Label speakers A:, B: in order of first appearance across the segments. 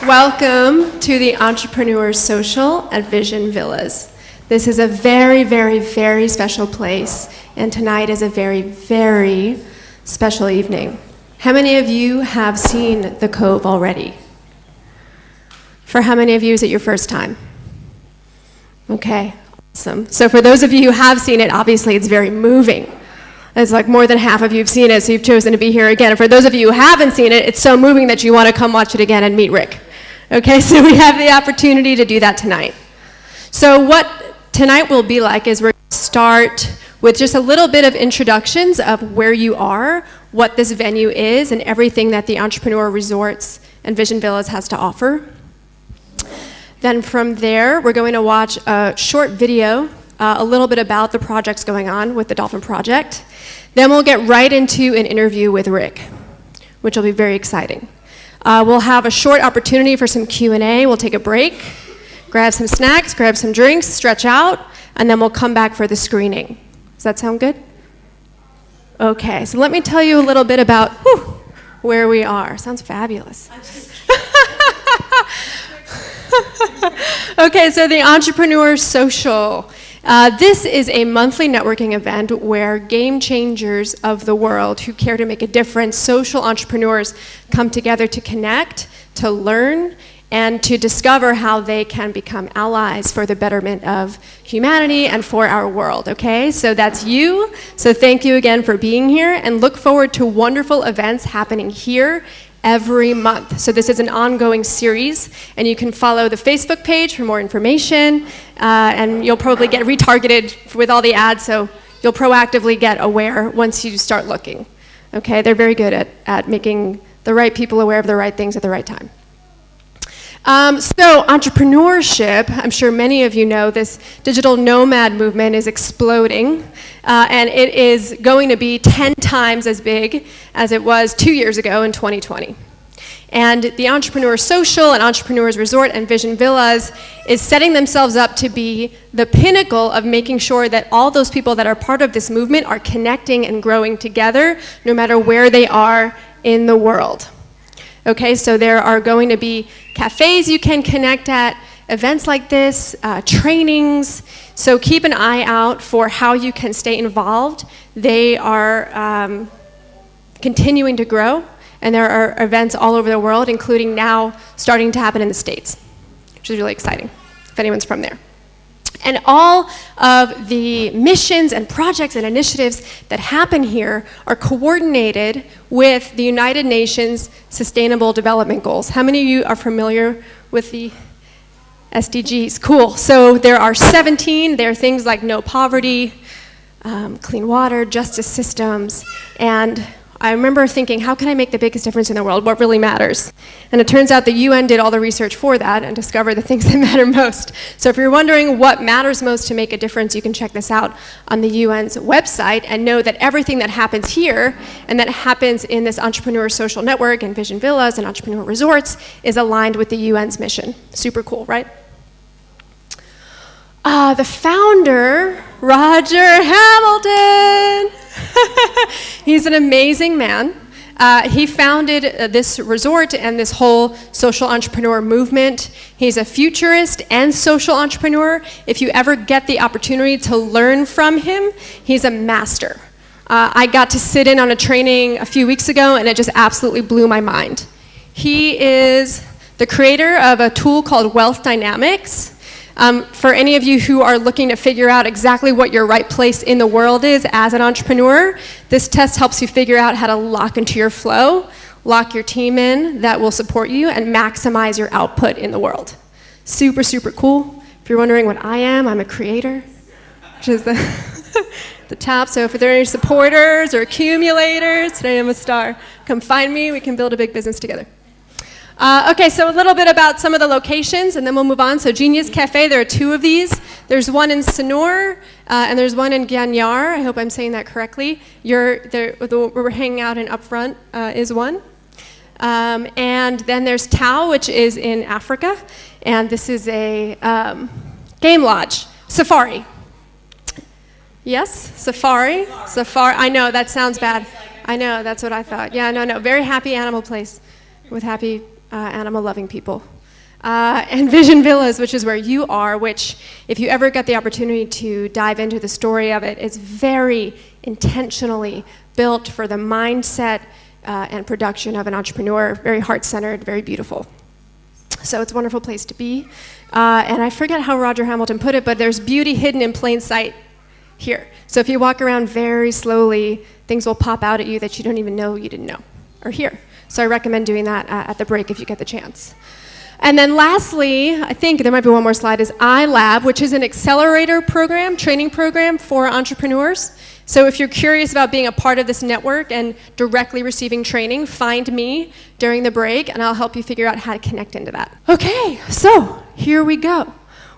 A: Welcome to the Entrepreneur Social at Vision Villas. This is a very, very, very special place, and tonight is a very, very special evening. How many of you have seen the Cove already? For how many of you is it your first time? Okay, awesome. So for those of you who have seen it, obviously it's very moving. It's like more than half of you have seen it, so you've chosen to be here again. And for those of you who haven't seen it, it's so moving that you want to come watch it again and meet Rick. Okay, so we have the opportunity to do that tonight. So what tonight will be like is we're going to start with just a little bit of introductions of where you are, what this venue is, and everything that the Entrepreneur Resorts and Vision Villas has to offer. Then from there, we're going to watch a short video, a little bit about the projects going on with the Dolphin project. Then we'll get right into an interview with Rick, which will be very exciting. We'll have a short opportunity for some Q&A. We'll take a break, grab some snacks, grab some drinks, stretch out, and then we'll come back for the screening. Does that sound good? Okay, so let me tell you a little bit about where we are. Sounds fabulous. Okay, so the Entrepreneur Social. This is a monthly networking event where game changers of the world who care to make a difference, social entrepreneurs, come together to connect, to learn, and to discover how they can become allies for the betterment of humanity and for our world, okay? So that's you. So thank you again for being here, and look forward to wonderful events happening here every month. So this is an ongoing series, and you can follow the Facebook page for more information, and you'll probably get retargeted with all the ads, so you'll proactively get aware once you start looking. Okay, they're very good at making the right people aware of the right things at the right time. So entrepreneurship, I'm sure many of you know, this digital nomad movement is exploding, and it is going to be 10 times as big as it was 2 years ago in 2020. And the Entrepreneur Social and Entrepreneurs Resort and Vision Villas is setting themselves up to be the pinnacle of making sure that all those people that are part of this movement are connecting and growing together no matter where they are in the world. Okay, so there are going to be cafes you can connect at, events like this, trainings. So keep an eye out for how you can stay involved. They are continuing to grow, and there are events all over the world, including now starting to happen in the States, which is really exciting, if anyone's from there. And all of the missions and projects and initiatives that happen here are coordinated with the United Nations Sustainable Development Goals. How many of you are familiar with the SDGs? Cool. So there are 17. There are things like no poverty, clean water, justice systems, and I remember thinking, how can I make the biggest difference in the world? What really matters? And it turns out the UN did all the research for that and discovered the things that matter most. So if you're wondering what matters most to make a difference, you can check this out on the UN's website and know that everything that happens here and that happens in this Entrepreneur Social Network and Vision Villas and Entrepreneur Resorts is aligned with the UN's mission. Super cool, right? The founder, Roger Hamilton. He's an amazing man. He founded this resort and this whole social entrepreneur movement. He's a futurist and social entrepreneur. If you ever get the opportunity to learn from him, he's a master. I got to sit in on a training a few weeks ago, and it just absolutely blew my mind. He is the creator of a tool called Wealth Dynamics. For any of you who are looking to figure out exactly what your right place in the world is as an entrepreneur, this test helps you figure out how to lock into your flow, lock your team in that will support you, and maximize your output in the world. Super, super cool. If you're wondering what I am, I'm a creator, which is the top. So if there are any supporters or accumulators, today I'm a star. Come find me, we can build a big business together. Okay, so a little bit about some of the locations, and then we'll move on. So Genius Cafe, there are 2 of these. There's one in Sanur, and there's one in Ganyar. I hope I'm saying that correctly. Where we're hanging out in up front is one. And then there's Tao, which is in Africa, and this is a game lodge, safari. Yes, safari. I know, that sounds bad. I know, that's what I thought. Yeah, no, very happy animal place with happy animal-loving people. and Vision Villas, which is where you are, which, if you ever get the opportunity to dive into the story of it, is very intentionally built for the mindset and production of an entrepreneur, very heart-centered, very beautiful. So it's a wonderful place to be. And I forget how Roger Hamilton put it, but there's beauty hidden in plain sight here. So if you walk around very slowly, things will pop out at you that you don't even know you didn't know or hear. So I recommend doing that at the break if you get the chance. And then lastly, I think there might be one more slide, is iLab, which is an accelerator program, training program for entrepreneurs. So if you're curious about being a part of this network and directly receiving training, find me during the break and I'll help you figure out how to connect into that. Okay, so here we go.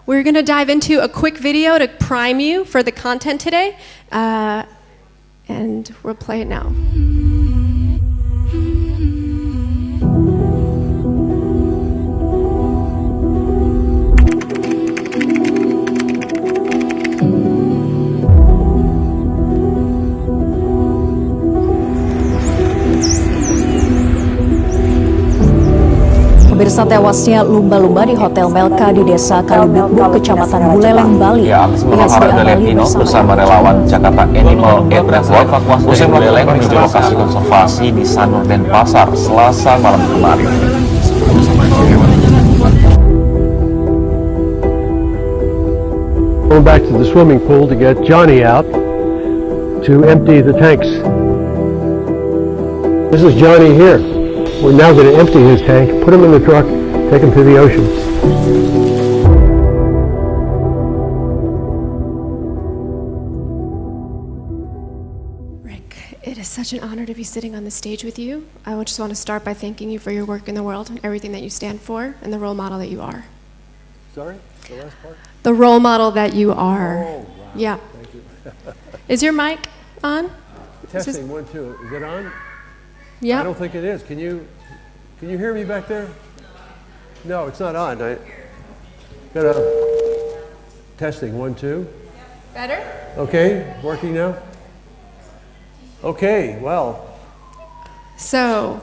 A: We're gonna dive into a quick video to prime you for the content today, and we'll play it now.
B: Pemirsa, tewasnya lumba-lumba di Hotel Melka di Desa Kalibukbu, Kecamatan Buleleng, Bali.
C: Ya, atas menolak Dolphin bersama relawan Jakarta Animal and Wildlife usai Buleleng menuju lokasi konservasi di Sanur Denpasar Selasa malam kemarin.
D: Going back to the swimming pool to get Johnny out to empty the tanks. This is Johnny here. We're now going to empty his tank, put him in the truck, take him to the ocean.
A: Rick, it is such an honor to be sitting on the stage with you. I just want to start by thanking you for your work in the world and everything that you stand for and the role model that you are.
D: Sorry, the last part?
A: The role model that you are.
D: Oh, wow.
A: Yeah.
D: Thank you.
A: Is your mic on?
D: Testing, 1, 2. Is it on?
A: Yeah.
D: I don't think it is. Can you hear me back there? No, it's not on. I got a testing, 1, 2.
A: Better?
D: Okay, working now? Okay, well.
A: So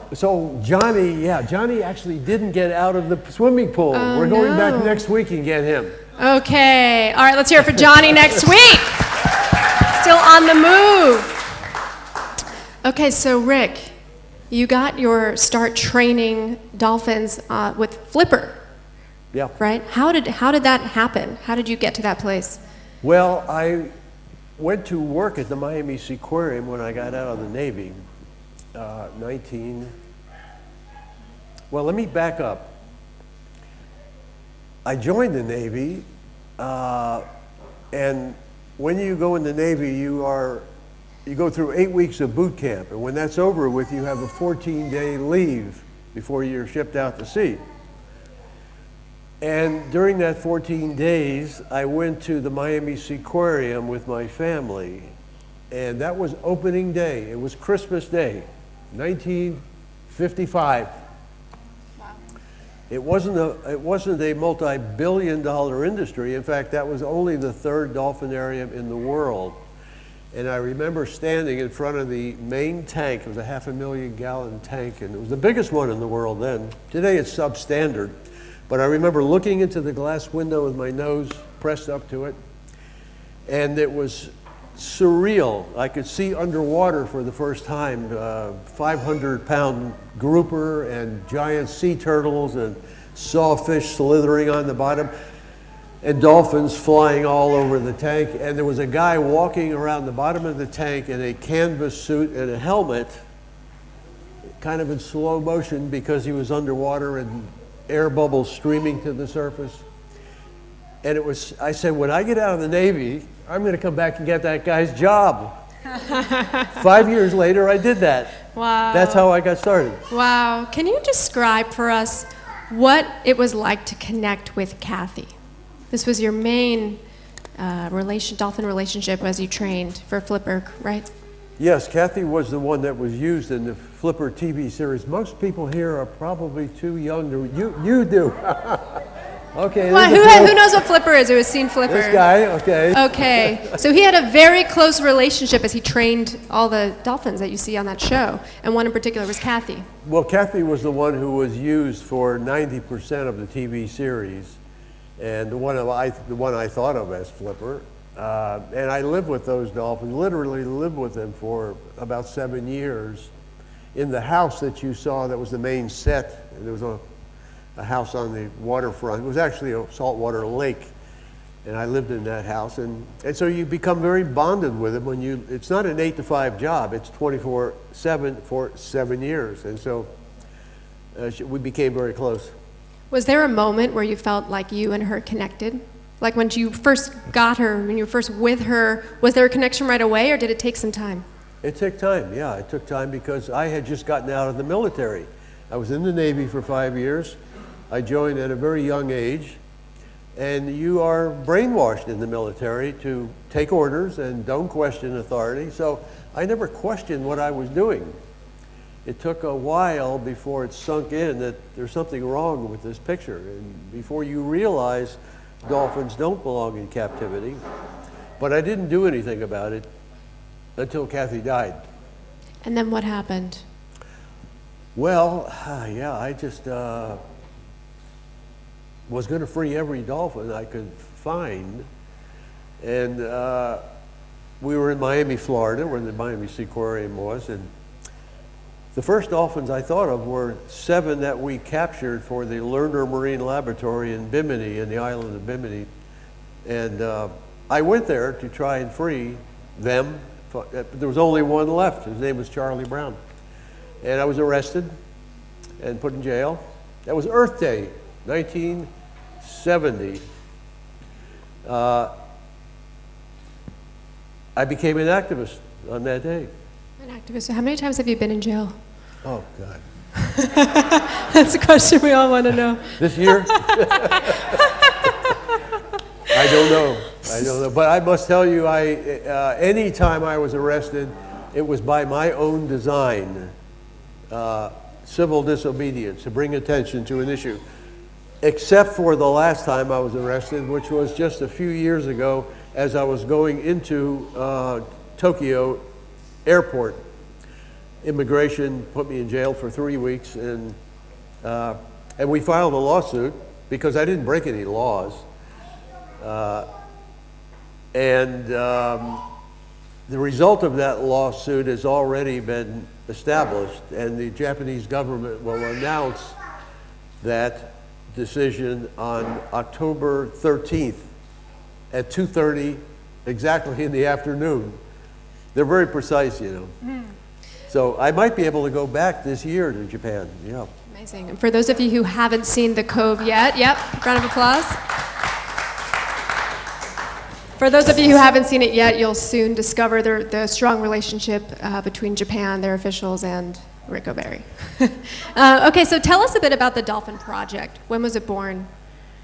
D: Johnny actually didn't get out of the swimming pool. We're going back next week and get him.
A: Okay. All right, let's hear it for Johnny next week. Still on the move. Okay, so Rick, you got your start training dolphins with Flipper.
D: Yeah.
A: Right? How did that happen? How did you get to that place?
D: Well, I went to work at the Miami Seaquarium when I got out of the Navy. Well, let me back up. I joined the Navy, and when you go in the Navy, you go through 8 weeks of boot camp, and when that's over with, you have a 14-day leave before you're shipped out to sea. And during that 14 days, I went to the Miami Seaquarium with my family, and that was opening day. It was Christmas Day, 1955. Wow. It wasn't a multi-billion-dollar industry. In fact, that was only the 3rd dolphinarium in the world. And I remember standing in front of the main tank. It was a 500,000-gallon tank, and it was the biggest one in the world then. Today it's substandard. But I remember looking into the glass window with my nose pressed up to it, and it was surreal. I could see underwater for the first time 500-pound grouper and giant sea turtles and sawfish slithering on the bottom, and dolphins flying all over the tank. And there was a guy walking around the bottom of the tank in a canvas suit and a helmet, kind of in slow motion because he was underwater and air bubbles streaming to the surface. And I said, when I get out of the Navy, I'm going to come back and get that guy's job. 5 years later, I did that.
A: Wow.
D: That's how I got started.
A: Wow. Can you describe for us what it was like to connect with Kathy? This was your main dolphin relationship as you trained for Flipper, right?
D: Yes, Kathy was the one that was used in the Flipper TV series. Most people here are probably too young to, you do. Okay.
A: Well,
D: there's a
A: who knows what Flipper is? Who has seen Flipper?
D: This guy, okay.
A: Okay, so he had a very close relationship as he trained all the dolphins that you see on that show, and one in particular was Kathy.
D: Well, Kathy was the one who was used for 90% of the TV series, and the one I thought of as Flipper. And I lived with those dolphins, literally lived with them for about 7 years in the house that you saw that was the main set. There was a house on the waterfront. It was actually a saltwater lake, and I lived in that house. And so you become very bonded with them it's not an 8 to 5 job, it's 24/7 for 7 years. And so we became very close.
A: Was there a moment where you felt like you and her connected? Like when you first got her, when you were first with her, was there a connection right away, or did it take some time?
D: It took time, yeah, it took time because I had just gotten out of the military. I was in the Navy for 5 years. I joined at a very young age, and you are brainwashed in the military to take orders and don't question authority. So I never questioned what I was doing. It took a while before it sunk in that there's something wrong with this picture, and before you realize dolphins don't belong in captivity. But I didn't do anything about it until Kathy died.
A: And then what happened?
D: Well, yeah, I just was going to free every dolphin I could find. And we were in Miami, Florida, where the Miami Seaquarium was. And the first dolphins I thought of were 7 that we captured for the Lerner Marine Laboratory in Bimini, in the island of Bimini. And I went there to try and free them. There was only one left. His name was Charlie Brown. And I was arrested and put in jail. That was Earth Day, 1970. I became an activist on that day.
A: An activist. So how many times have you been in jail?
D: Oh, God.
A: That's a question we all want to know.
D: This year? I don't know. But I must tell you, any time I was arrested, it was by my own design, civil disobedience, to bring attention to an issue. Except for the last time I was arrested, which was just a few years ago as I was going into Tokyo airport. Immigration put me in jail for 3 weeks, and we filed a lawsuit because I didn't break any laws. The result of that lawsuit has already been established, and the Japanese government will announce that decision on October 13th at 2:30 exactly in the afternoon. They're very precise, you know. So I might be able to go back this year to Japan, yeah.
A: Amazing. And for those of you who haven't seen The Cove yet, yep, round of applause. For those of you who haven't seen it yet, you'll soon discover the strong relationship between Japan, their officials, and Rico Berry. Okay, so tell us a bit about the Dolphin Project. When was it born?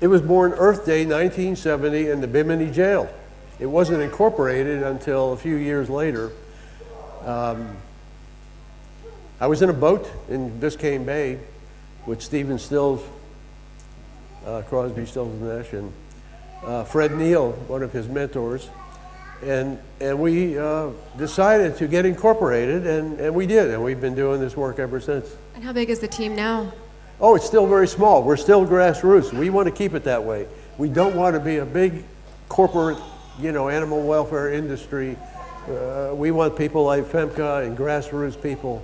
D: It was born Earth Day 1970 in the Bimini jail. It wasn't incorporated until a few years later. I was in a boat in Biscayne Bay with Stephen Stills, Crosby, Stills, Nash, and Fred Neal, one of his mentors, and we decided to get incorporated, and we did, and we've been doing this work ever since.
A: And how big is the team now?
D: Oh, it's still very small. We're still grassroots. We want to keep it that way. We don't want to be a big corporate, animal welfare industry. We want people like FEMCA and grassroots people.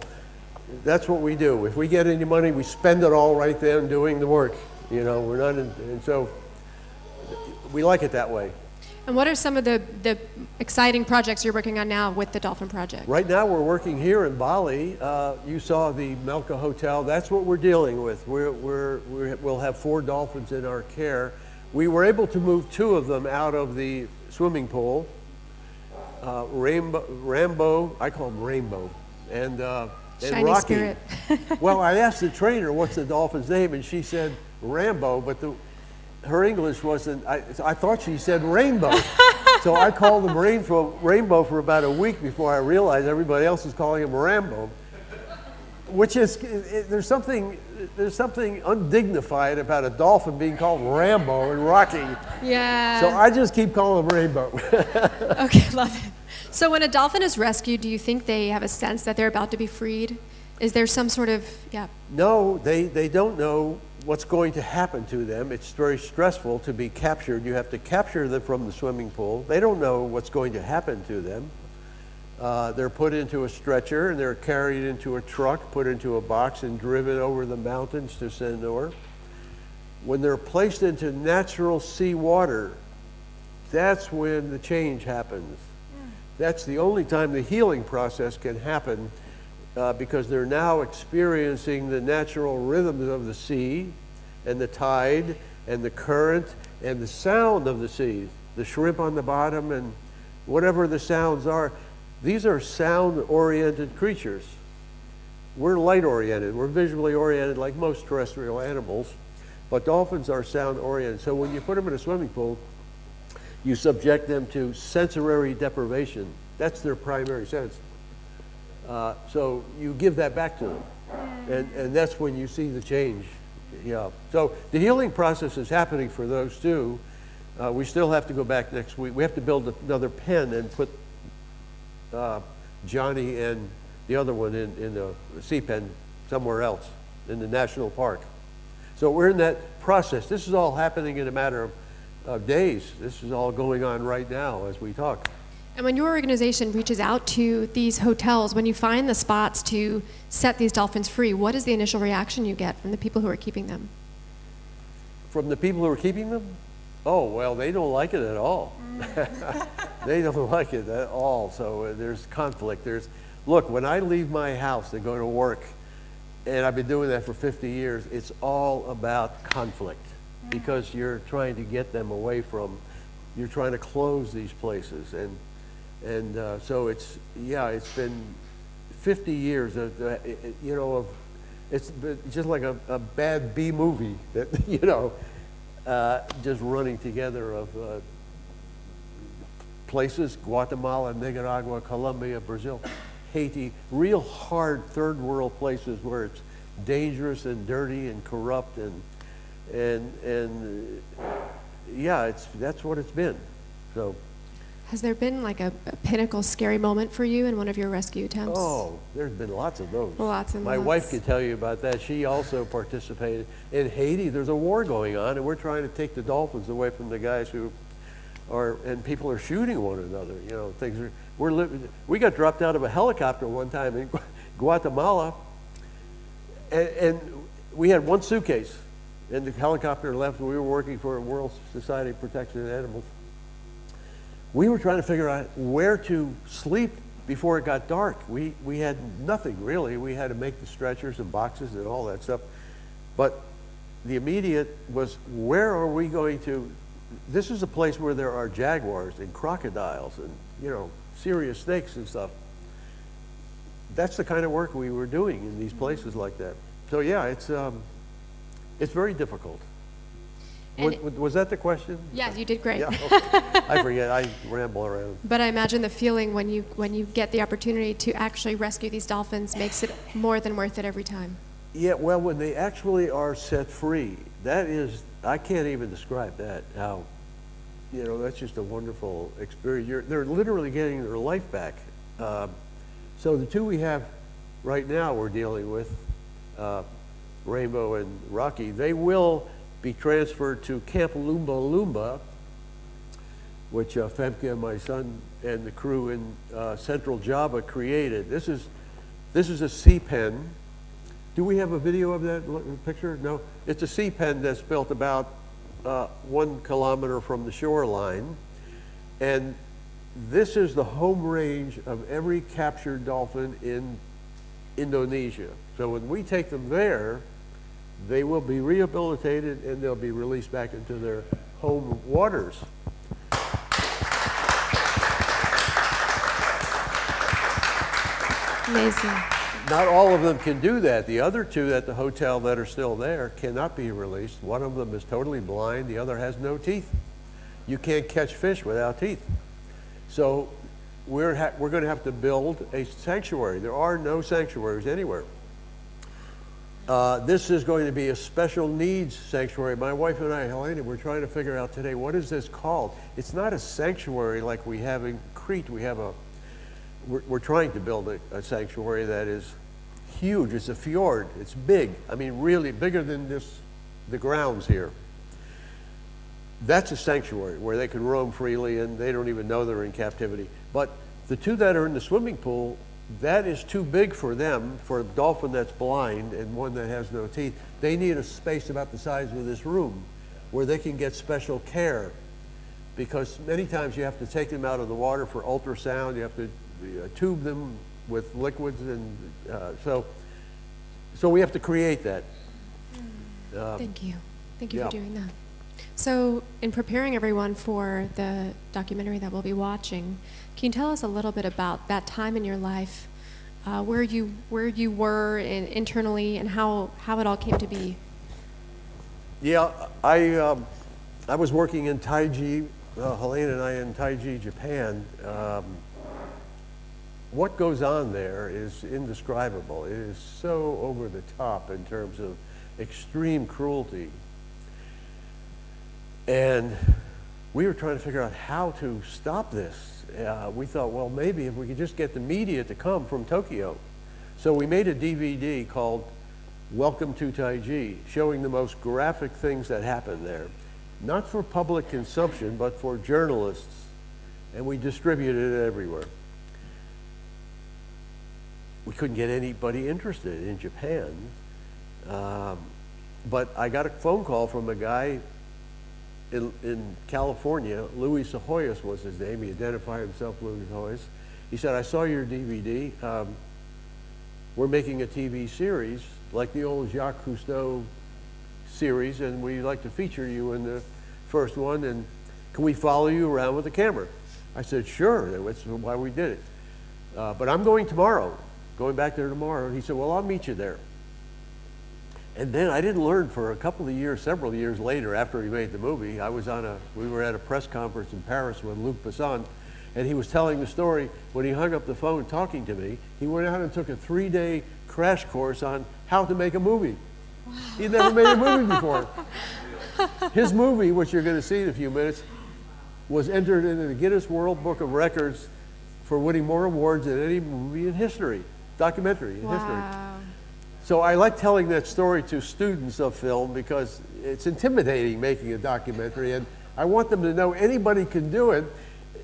D: That's what we do. If we get any money, we spend it all right then doing the work. We're not and so we like it that way.
A: And what are some of the exciting projects you're working on now with the Dolphin Project?
D: Right now we're working here in Bali. You saw the Melka Hotel. That's what we're dealing with. We'll have 4 dolphins in our care. We were able to move 2 of them out of the swimming pool. Rambo, I call him Rainbow, and
A: Shiny
D: Rocky.
A: Spirit.
D: Well, I asked the trainer what's the dolphin's name, and she said Rambo, but her English wasn't, I thought she said Rainbow. So I called him Rainbow for about a week before I realized everybody else was calling him Rambo. Which is, there's something undignified about a dolphin being called Rambo and Rocky.
A: Yeah.
D: So I just keep calling him Rainbow.
A: Okay, love it. So when a dolphin is rescued, do you think they have a sense that they're about to be freed? Is there some sort of, yeah?
D: No, they don't know what's going to happen to them. It's very stressful to be captured. You have to capture them from the swimming pool. They don't know what's going to happen to them. They're put into a stretcher and they're carried into a truck, put into a box and driven over the mountains to Sanur. When they're placed into natural sea water, that's when the change happens. That's the only time the healing process can happen because they're now experiencing the natural rhythms of the sea and the tide and the current and the sound of the sea, the shrimp on the bottom and whatever the sounds are. These are sound-oriented creatures. We're light-oriented. We're visually oriented like most terrestrial animals, but dolphins are sound-oriented. So when you put them in a swimming pool, you subject them to sensory deprivation. That's their primary sense. So you give that back to them, and that's when you see the change. Yeah. So the healing process is happening for those two. We still have to go back next week. We have to build another pen and put Johnny and the other one in the sea pen somewhere else in the national park. So we're in that process. This is all happening in a matter of days. This is all going on right now as we talk.
A: And when your organization reaches out to these hotels, when you find the spots to set these dolphins free, what is the initial reaction you get from the people who are keeping them?
D: From the people who are keeping them? Oh, well, they don't like it at all. They don't like it at all. So there's conflict. Look, when I leave my house to go to work, and I've been doing that for 50 years, it's all about conflict because you're trying to get them away from, you're trying to close these places. And so it's been 50 years of, it's just like a bad B movie that, just running together of places, Guatemala, Nicaragua, Colombia, Brazil, Haiti, real hard third world places where it's dangerous and dirty and corrupt and that's what it's been. So.
A: Has there been like a pinnacle scary moment for you in one of your rescue attempts?
D: Oh, there's been lots of those.
A: Lots and
D: My
A: lots.
D: wife could tell you about that. She also participated. In Haiti, there's a war going on, and we're trying to take the dolphins away from the guys who are, and people are shooting one another. We got dropped out of a helicopter one time in Guatemala, and we had one suitcase, and the helicopter left, and we were working for World Society of Protection of Animals. We were trying to figure out where to sleep before it got dark. We had nothing really. We had to make the stretchers and boxes and all that stuff. But the immediate was, where are we going to, this is a place where there are jaguars and crocodiles and, serious snakes and stuff. That's the kind of work we were doing in these places like that. So yeah, it's very difficult. Was that the question?
A: Yes, you did great.
D: Yeah, okay. I forget, I ramble around.
A: But I imagine the feeling when you get the opportunity to actually rescue these dolphins makes it more than worth it every time.
D: Yeah, well, when they actually are set free, that is, I can't even describe that, how, that's just a wonderful experience. They're literally getting their life back. So the two we have right now we're dealing with, Rainbow and Rocky, they will be transferred to Camp Lumba Lumba, which Femke, my son, and the crew in Central Java created. This is a sea pen. Do we have a video of that picture? No. It's a sea pen that's built about 1 kilometer from the shoreline. And this is the home range of every captured dolphin in Indonesia. So when we take them there, they will be rehabilitated and they'll be released back into their home waters.
A: Amazing.
D: Not all of them can do that. The other two at the hotel that are still there cannot be released. One of them is totally blind, the other has no teeth. You can't catch fish without teeth. So we're going to have to build a sanctuary. There are no sanctuaries anywhere. This is going to be a special needs sanctuary. My wife and I, Helena, we're trying to figure out today, what is this called? It's not a sanctuary like we have in Crete. We're trying to build a sanctuary that is huge. It's a fjord. It's big. I mean, really bigger than the grounds here. That's a sanctuary where they can roam freely and they don't even know they're in captivity. But the two that are in the swimming pool, that is too big for them, for a dolphin that's blind and one that has no teeth. They need a space about the size of this room where they can get special care, because many times you have to take them out of the water for ultrasound, you have to tube them with liquids, and so we have to create that.
A: Thank you. Thank you
D: yeah.
A: for doing that. So, in preparing everyone for the documentary that we'll be watching, can you tell us a little bit about that time in your life, where you were internally, and how it all came to be?
D: Yeah, I was working in Taiji, Helena and I in Taiji, Japan. What goes on there is indescribable. It is so over the top in terms of extreme cruelty. And we were trying to figure out how to stop this. We thought, well, maybe if we could just get the media to come from Tokyo. So we made a DVD called Welcome to Taiji, showing the most graphic things that happened there. Not for public consumption, but for journalists. And we distributed it everywhere. We couldn't get anybody interested in Japan. But I got a phone call from a guy in California. Louis Sahoyas was his name. He identified himself, Louis Sahoyas. He said, I saw your DVD. We're making a TV series like the old Jacques Cousteau series, and we'd like to feature you in the first one, and can we follow you around with a camera? I said, sure, that's why we did it. But I'm going tomorrow, going back there tomorrow. And he said, well, I'll meet you there. And then I didn't learn for a couple of years, several years later after we made the movie. We were at a press conference in Paris with Luc Besson, and he was telling the story. When he hung up the phone talking to me, he went out and took a 3-day crash course on how to make a movie. Wow. He'd never made a movie before. His movie, which you're going to see in a few minutes, was entered into the Guinness World Book of Records for winning more awards than any movie in history, documentary in history. So I like telling that story to students of film because it's intimidating making a documentary, and I want them to know anybody can do it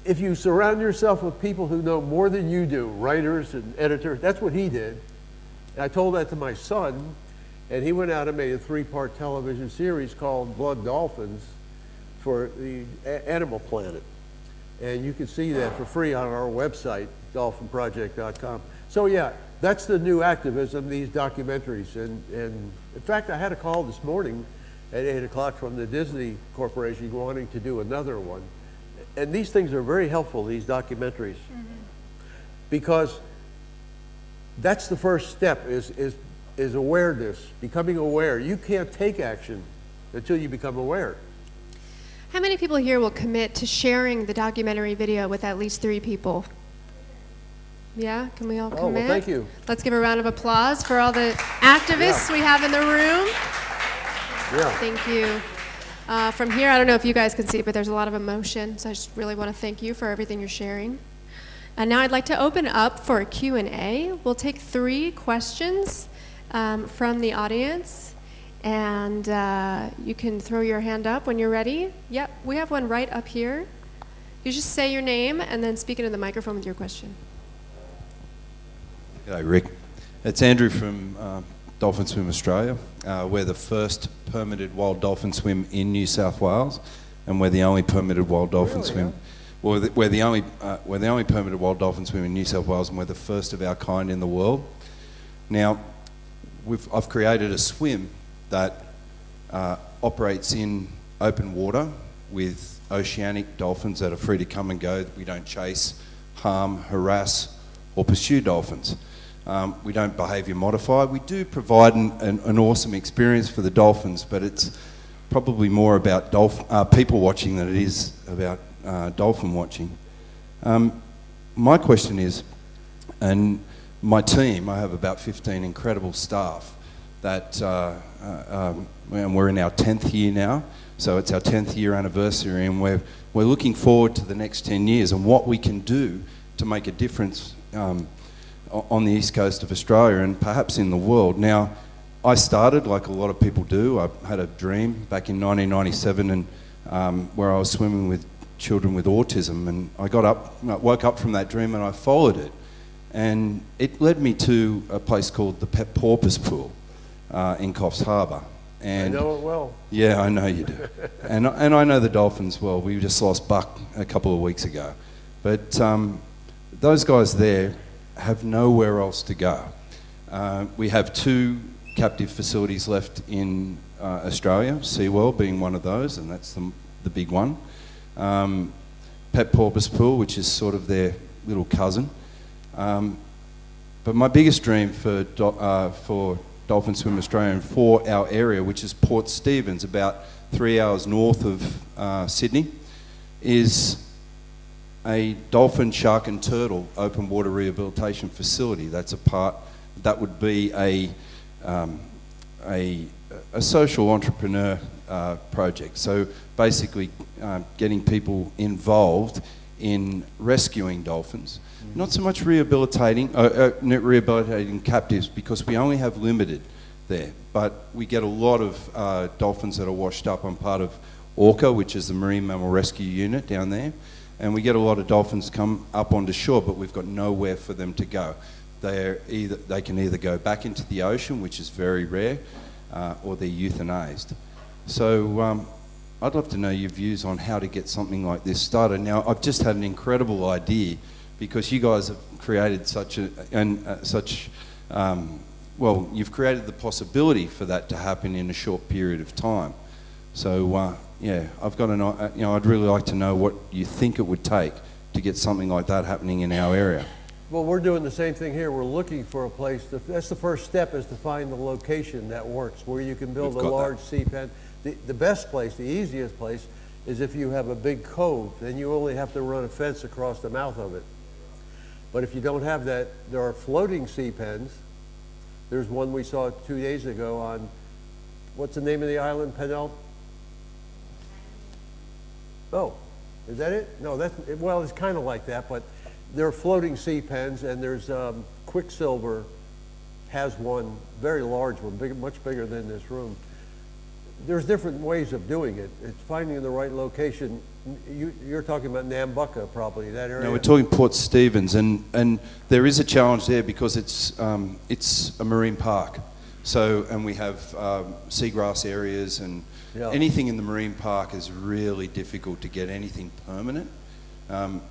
D: if you surround yourself with people who know more than you do, writers and editors. That's what he did. And I told that to my son, and he went out and made a 3-part television series called Blood Dolphins for the Animal Planet. And you can see that for free on our website, dolphinproject.com. So yeah, that's the new activism, these documentaries. And in fact, I had a call this morning at 8 o'clock from the Disney Corporation wanting to do another one. And these things are very helpful, these documentaries, because that's the first step, is awareness, becoming aware. You can't take action until you become aware.
A: How many people here will commit to sharing the documentary video with at least 3 people? Yeah, can we all commit?
D: Oh, well, thank you.
A: Let's give a round of applause for all the activists we have in the room.
D: Yeah.
A: Thank you. From here, I don't know if you guys can see it, but there's a lot of emotion, so I just really want to thank you for everything you're sharing. And now I'd like to open up for a Q&A. We'll take 3 questions from the audience, and you can throw your hand up when you're ready. Yep, we have one right up here. You just say your name and then speak into the microphone with your question.
E: G'day, Rick. It's Andrew from Dolphin Swim Australia. We're the first permitted wild dolphin swim in New South Wales, and we're the only permitted wild dolphin swim. Well, we're the only permitted wild dolphin swim in New South Wales, and we're the first of our kind in the world. Now, I've created a swim that operates in open water with oceanic dolphins that are free to come and go. We don't chase, harm, harass, or pursue dolphins. We don't behaviour modify. We do provide an awesome experience for the dolphins, but it's probably more about people watching than it is about dolphin watching. My question is, and my team, I have about 15 incredible staff that, and we're in our 10th year now, so it's our 10th year anniversary, and we're looking forward to the next 10 years and what we can do to make a difference on the east coast of Australia and perhaps in the world. Now, I started, like a lot of people do, I had a dream back in 1997 and where I was swimming with children with autism, and I woke up from that dream and I followed it. And it led me to a place called the Pet Porpoise Pool in Coffs Harbour. And
D: I know it well.
E: yeah, I know you do. and I know the Dolphins well. We just lost Buck a couple of weeks ago. But those guys there have nowhere else to go. We have 2 captive facilities left in Australia, SeaWorld being one of those, and that's the big one. Pet Porpoise Pool, which is sort of their little cousin. But my biggest dream for Dolphin Swim Australia and for our area, which is Port Stephens, about 3 hours north of Sydney, is a dolphin, shark and turtle open water rehabilitation facility. That would be a social entrepreneur project. So basically getting people involved in rescuing dolphins. Not so much rehabilitating captives, because we only have limited there, but we get a lot of dolphins that are washed up. I'm part of ORCA, which is the Marine Mammal Rescue Unit down there, and we get a lot of dolphins come up onto shore, but we've got nowhere for them to go. They can either go back into the ocean, which is very rare, or they're euthanized. So I'd love to know your views on how to get something like this started. Now, I've just had an incredible idea, because you guys have created you've created the possibility for that to happen in a short period of time. So I've got I'd really like to know what you think it would take to get something like that happening in our area.
D: Well, we're doing the same thing here. We're looking for a place. That's the first step, is to find the location that works, where you can build a large sea pen. The best place, the easiest place, is if you have a big cove. Then you only have to run a fence across the mouth of it. But if you don't have that, there are floating sea pens. There's one we saw 2 days ago on, what's the name of the island, Penel? Oh, is that it? No, well, it's kind of like that, but there are floating sea pens, and there's Quicksilver has one, very large one, much bigger than this room. There's different ways of doing it. It's finding the right location. You're talking about Nambucca, probably, that area?
E: No, we're talking Port Stephens, and there is a challenge there because it's a marine park. So, and we have seagrass areas, and anything in the marine park is really difficult to get anything permanent.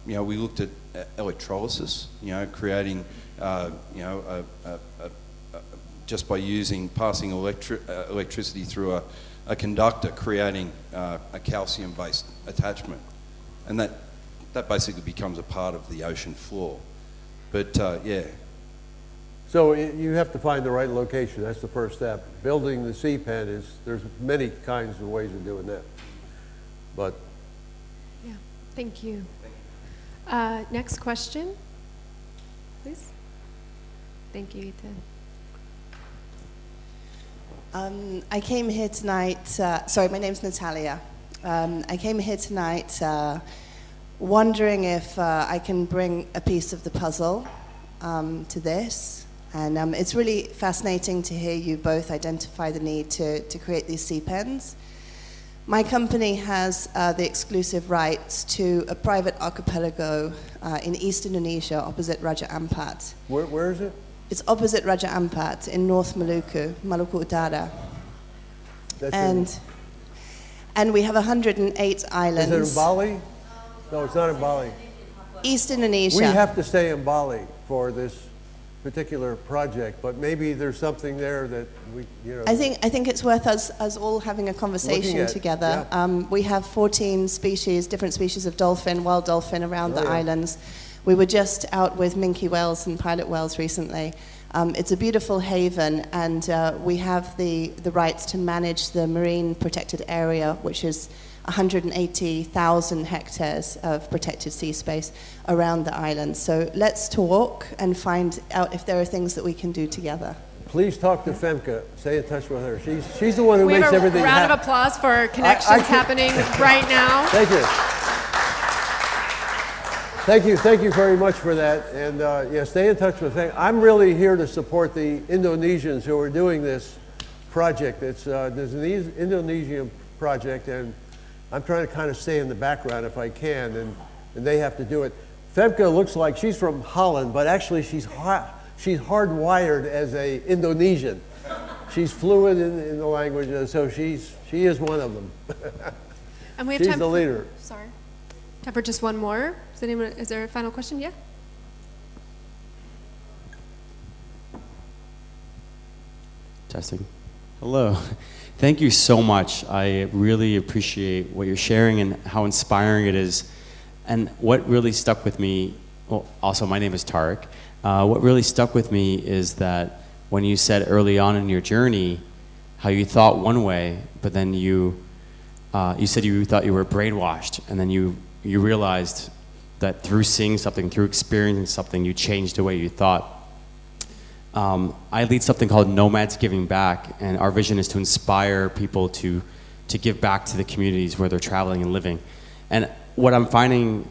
E: We looked at electrolysis, creating, just by passing electricity through a conductor, creating a calcium-based attachment, and that basically becomes a part of the ocean floor. But
D: So you have to find the right location. That's the first step. Building the sea pen there's many kinds of ways of doing that. But
A: Yeah, thank you. Next question, please. Thank you, Ethan.
F: I came here tonight, my name's Natalia. I came here tonight wondering if I can bring a piece of the puzzle to this. And it's really fascinating to hear you both identify the need to create these sea pens. My company has the exclusive rights to a private archipelago in East Indonesia opposite Raja Ampat.
D: Where is it?
F: It's opposite Raja Ampat in North Maluku, Maluku Utara. And we have 108 islands.
D: Is it in Bali? No, it's not in Bali.
F: East Indonesia.
D: We have to stay in Bali for this particular project, but maybe there's something there that we,
F: I think it's worth us all having a conversation together.
D: Yeah.
F: We have 14 species, different species of dolphin, wild dolphin around the islands. We were just out with minke whales and pilot whales recently. It's a beautiful haven, and we have the rights to manage the marine protected area, which is 180,000 hectares of protected sea space around the island. So let's talk and find out if there are things that we can do together.
D: please talk to Femke. Stay in touch with her. She's the one who
A: We
D: makes
A: have a
D: everything
A: round
D: happen.
A: of applause for connections happening right now.
D: Thank you. Thank you very much for that. And yeah, stay in touch with Femke. I'm really here to support the Indonesians who are doing this project. There's an Indonesian project, and I'm trying to kind of stay in the background if I can, and they have to do it. Femke looks like she's from Holland, but actually she's hardwired as a Indonesian. She's fluent in the language, so she is one of them.
A: And we have
D: She's
A: time
D: the leader.
A: Sorry. Time for just one more. Is there a final question? Yeah.
G: Testing. Hello. Thank you so much. I really appreciate what you're sharing and how inspiring it is. And what really stuck with me, well, also my name is Tarek. What really stuck with me is that when you said early on in your journey how you thought one way, but then you said you thought you were brainwashed, and then you realized that through seeing something, through experiencing something, you changed the way you thought. I lead something called Nomads Giving Back, and our vision is to inspire people to give back to the communities where they're traveling and living. And what I'm finding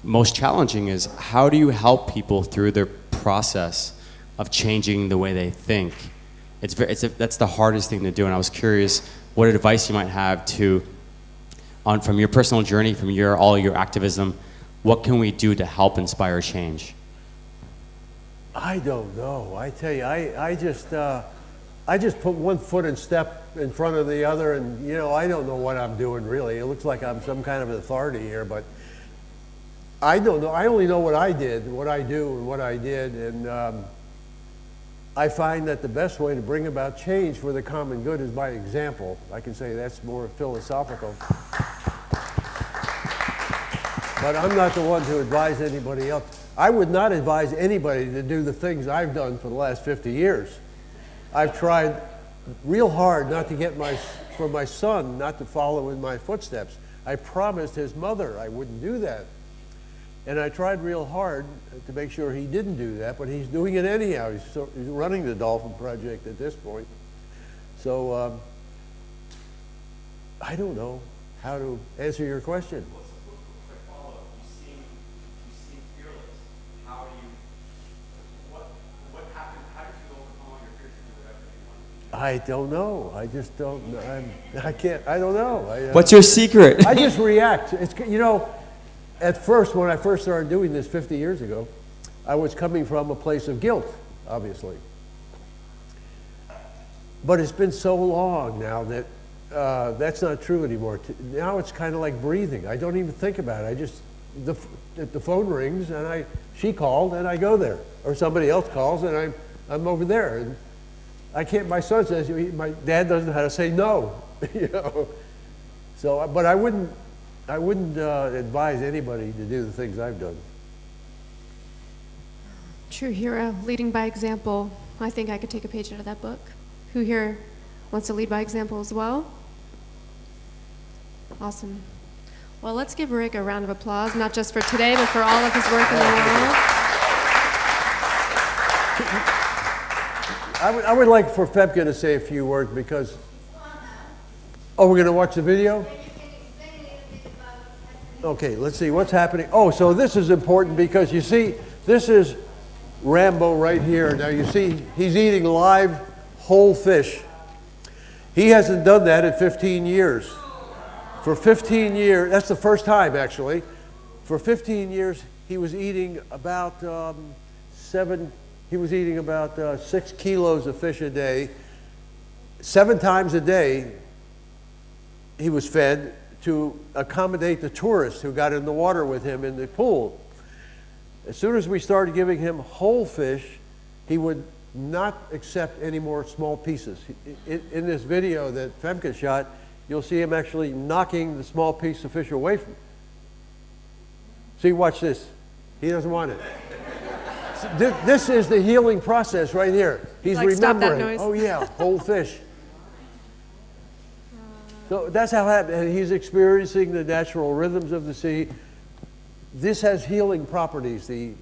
G: most challenging is how do you help people through their process of changing the way they think? That's the hardest thing to do, and I was curious what advice you might have from your personal journey, from all your activism. What can we do to help inspire change?
D: I don't know. I tell you, I just put one foot and step in front of the other, and I don't know what I'm doing really. It looks like I'm some kind of authority here, but I don't know. I only know what I did, what I do, and what I did, and I find that the best way to bring about change for the common good is by example. I can say that's more philosophical. But I'm not the one to advise anybody else. I would not advise anybody to do the things I've done for the last 50 years. I've tried real hard not to get for my son not to follow in my footsteps. I promised his mother I wouldn't do that. And I tried real hard to make sure he didn't do that, but he's doing it anyhow. He's running the Dolphin project at this point. So I don't know how to answer your question. I don't know. I just don't. I can't. I don't know.
G: What's your secret?
D: I just react. It's at first when I first started doing this 50 years ago, I was coming from a place of guilt, obviously. But it's been so long now that that's not true anymore. Now it's kind of like breathing. I don't even think about it. The phone rings and she called and I go there, or somebody else calls and I'm over there. And I can't. My son says my dad doesn't know how to say no, So, but I wouldn't advise anybody to do the things I've done.
A: True hero, leading by example. I think I could take a page out of that book. Who here wants to lead by example as well? Awesome. Well, let's give Rick a round of applause, not just for today, but for all of his work in the world.
D: I would like for Femke to say a few words because... Oh, we're going to watch the video? Okay, let's see what's happening. Oh, so this is important because you see, this is Rambo right here. Now you see, he's eating live whole fish. He hasn't done that in 15 years. For 15 years, that's the first time actually. For 15 years, he was eating about 6 kilos of fish a day. 7 times a day, he was fed to accommodate the tourists who got in the water with him in the pool. As soon as we started giving him whole fish, he would not accept any more small pieces. In this video that Femke shot, you'll see him actually knocking the small piece of fish away from him. See, watch this. He doesn't want it. This is the healing process right here. He's
A: like, stop that
D: remembering,
A: noise.
D: oh yeah, whole fish. So that's how it happened. And he's experiencing the natural rhythms of the sea. This has healing properties. The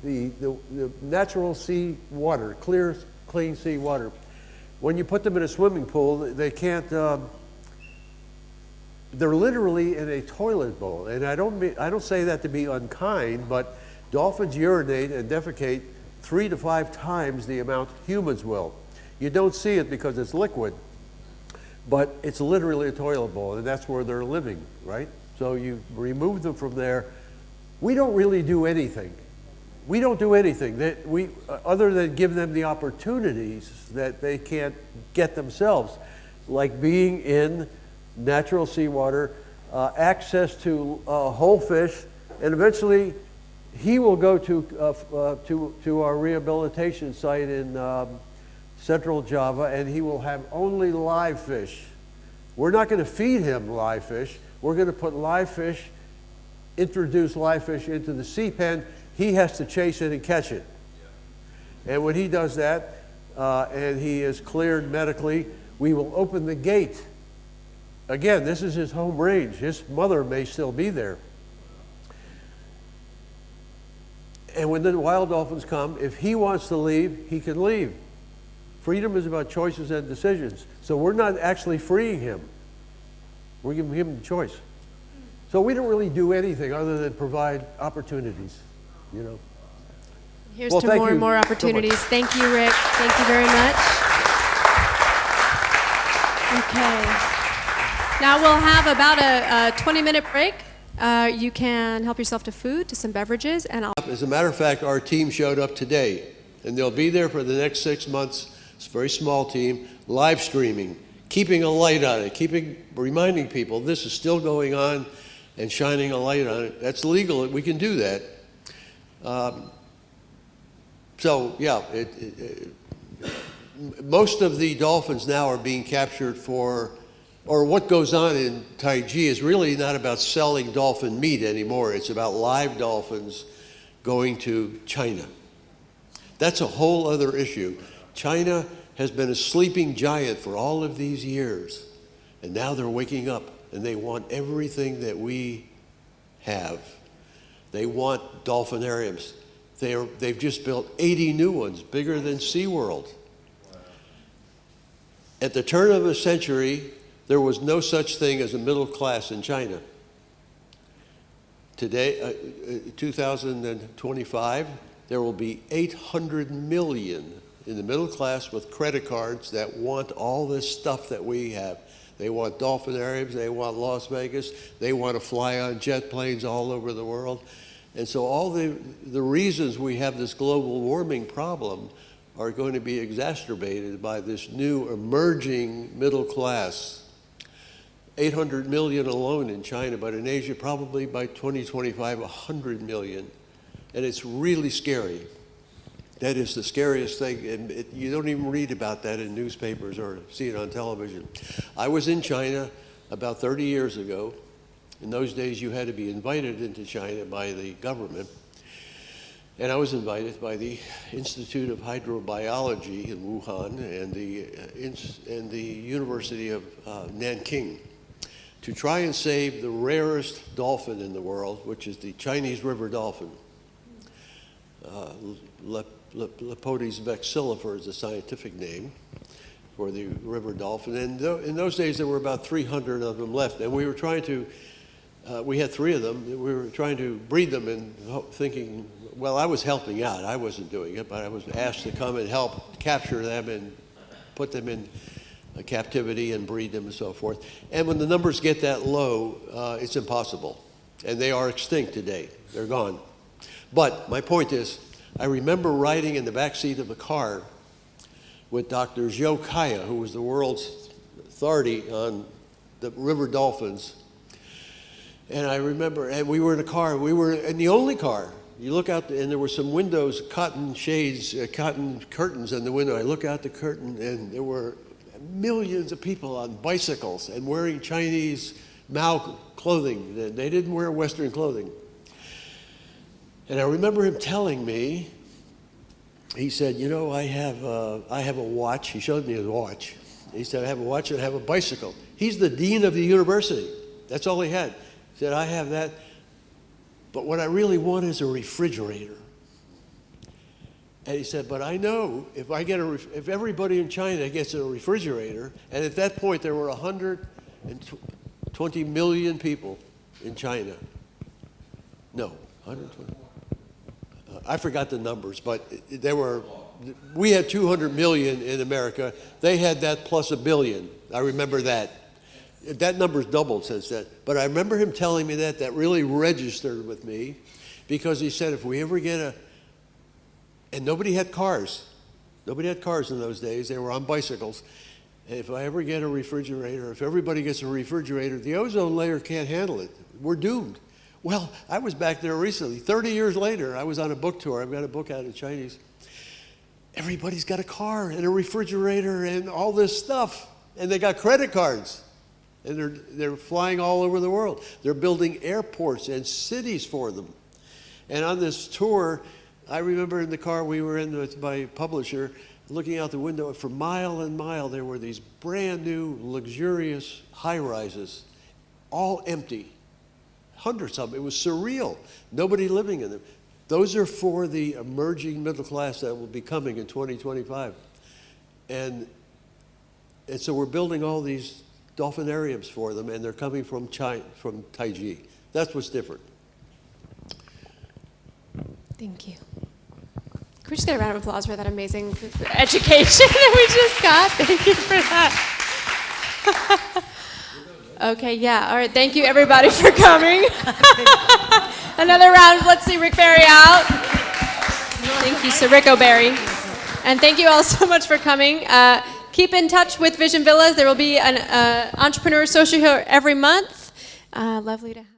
D: natural sea water, clear clean seawater. When you put them in a swimming pool, they can't, they're literally in a toilet bowl. And I don't say that to be unkind, but dolphins urinate and defecate 3 to 5 times the amount humans will. You don't see it because it's liquid, but it's literally a toilet bowl, and that's where they're living, right? So you remove them from there. We don't really do anything. We don't do anything that other than give them the opportunities that they can't get themselves, like being in natural seawater, access to whole fish, and eventually he will go to our rehabilitation site in Central Java, and he will have only live fish. We're not going to feed him live fish. We're going to put live fish, introduce live fish into the sea pen. He has to chase it and catch it. And when he does that, and he is cleared medically, we will open the gate. Again, this is his home range. His mother may still be there. And when the wild dolphins come, if he wants to leave, he can leave. Freedom is about choices and decisions. So we're not actually freeing him. We're giving him the choice. So we don't really do anything other than provide opportunities, you know.
A: Here's to more and more opportunities.
D: So
A: thank you, Rick. Thank you very much. Okay. Now we'll have about a 20-minute break. You can help yourself to food, to some beverages, and
D: as a matter of fact, our team showed up today, and they'll be there for the next 6 months. It's a very small team, live streaming, keeping a light on it, reminding people this is still going on, and shining a light on it. That's legal. We can do that. So yeah, most of the dolphins now are being captured for, or what goes on in Taiji is really not about selling dolphin meat anymore. It's about live dolphins going to China. That's a whole other issue. China has been a sleeping giant for all of these years, and now they're waking up, and they want everything that we have. They want dolphinariums. They've just built 80 new ones, bigger than SeaWorld. At the turn of the century, there was no such thing as a middle class in China. Today, 2025, there will be 800 million in the middle class with credit cards that want all this stuff that we have. They want dolphinariums, they want Las Vegas, they want to fly on jet planes all over the world. And so all the reasons we have this global warming problem are going to be exacerbated by this new emerging middle class. 800 million alone in China, but in Asia probably by 2025, 100 million. And it's really scary. That is the scariest thing, and you don't even read about that in newspapers or see it on television. I was in China about 30 years ago. In those days, you had to be invited into China by the government. And I was invited by the Institute of Hydrobiology in Wuhan and the University of Nanking to try and save the rarest dolphin in the world, which is the Chinese river dolphin. Lepodes vexillifer is the scientific name for the river dolphin. And in those days, there were about 300 of them left. And we were trying to, we had 3 of them. We were trying to breed them and thinking, well, I was helping out. I wasn't doing it, but I was asked to come and help capture them and put them in captivity and breed them and so forth. And when the numbers get that low, it's impossible. And they are extinct today. They're gone. But my point is, I remember riding in the back seat of a car with Dr. Zhou Kaya, who was the world's authority on the river dolphins. And I remember, and we were in a car, we were in the only car. You look out, and there were some windows, cotton shades, cotton curtains in the window. I look out the curtain, and there were millions of people on bicycles and wearing Chinese Mao clothing. They didn't wear Western clothing. And I remember him telling me, he said, you know, I have a watch. He showed me his watch. He said, I have a watch and I have a bicycle. He's the dean of the university. That's all he had. He said, I have that. But what I really want is a refrigerator. And he said, but I know if if everybody in China gets a refrigerator, and at that point there were 120 million people in China. No, 120. I forgot the numbers, but we had 200 million in America. They had that plus a billion. I remember that. That number's doubled since then. But I remember him telling me that really registered with me, because he said if we ever get and nobody had cars. Nobody had cars in those days. They were on bicycles. And if I ever get a refrigerator, if everybody gets a refrigerator, the ozone layer can't handle it. We're doomed. Well, I was back there recently. 30 years later, I was on a book tour. I've got a book out in Chinese. Everybody's got a car and a refrigerator and all this stuff. And they got credit cards. And they're flying all over the world. They're building airports and cities for them. And on this tour, I remember in the car we were in with my publisher, looking out the window, for mile and mile there were these brand new, luxurious high-rises, all empty. Hundreds of them. It was surreal. Nobody living in them. Those are for the emerging middle class that will be coming in 2025. And so we're building all these dolphinariums for them, and they're coming from China, from Taiji. That's what's different.
A: Thank you. Can we just get a round of applause for that amazing education that we just got? Thank you for that. Okay, yeah. All right, thank you everybody for coming. Another round. Let's see Rick Barry out. Thank you, Sir Rick O'Barry. And thank you all so much for coming. Keep in touch with Vision Villas. There will be an entrepreneur social here every month. Lovely to have